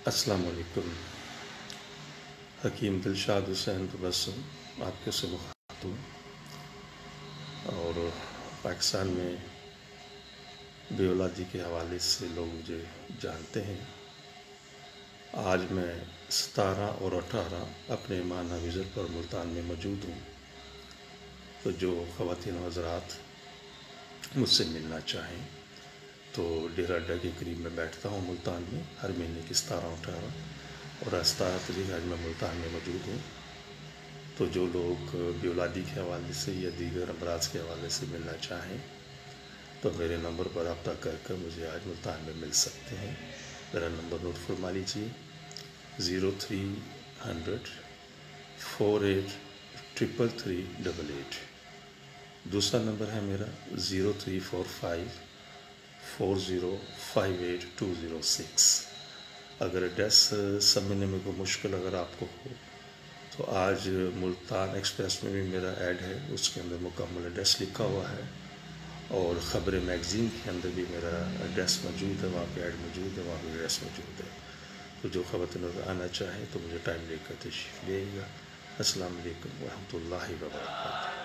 السلام علیکم۔ حکیم دلشاد حسین تبسم آپ کے سے مخاطب ہوں، اور پاکستان میں بے اولادی کے حوالے سے لوگ مجھے جانتے ہیں۔ آج میں 17 اور 18 اپنے ماہانہ وزٹ پر ملتان میں موجود ہوں، تو جو خواتین و حضرات مجھ سے ملنا چاہیں تو ڈیرہ اڈا کے قریب میں بیٹھتا ہوں ملتان میں، ہر مہینے کی 17 18 اور 17 تاریخ آج میں ملتان میں موجود ہوں۔ تو جو لوگ بے اولادی کے حوالے سے یا دیگر امراض کے حوالے سے ملنا چاہیں تو میرے نمبر پر رابطہ کر کر مجھے آج ملتان میں مل سکتے ہیں۔ میرا نمبر نوٹ فرما لیجیے، 0300 483388۔ دوسرا نمبر ہے میرا 0345 4058 اگر ایڈریس سمجھنے میں کوئی مشکل اگر آپ کو ہو تو آج ملتان ایکسپریس میں بھی میرا ایڈ ہے، اس کے اندر مکمل ایڈریس لکھا ہوا ہے، اور خبر میگزین کے اندر بھی میرا ایڈریس موجود ہے، وہاں پہ ایڈ موجود ہے، وہاں پہ ایڈریس موجود ہے۔ تو جو خواتین آنا چاہیں تو مجھے ٹائم لے کر تشریف لے گا۔ السلام علیکم ورحمۃ اللہ وبرکاتہ۔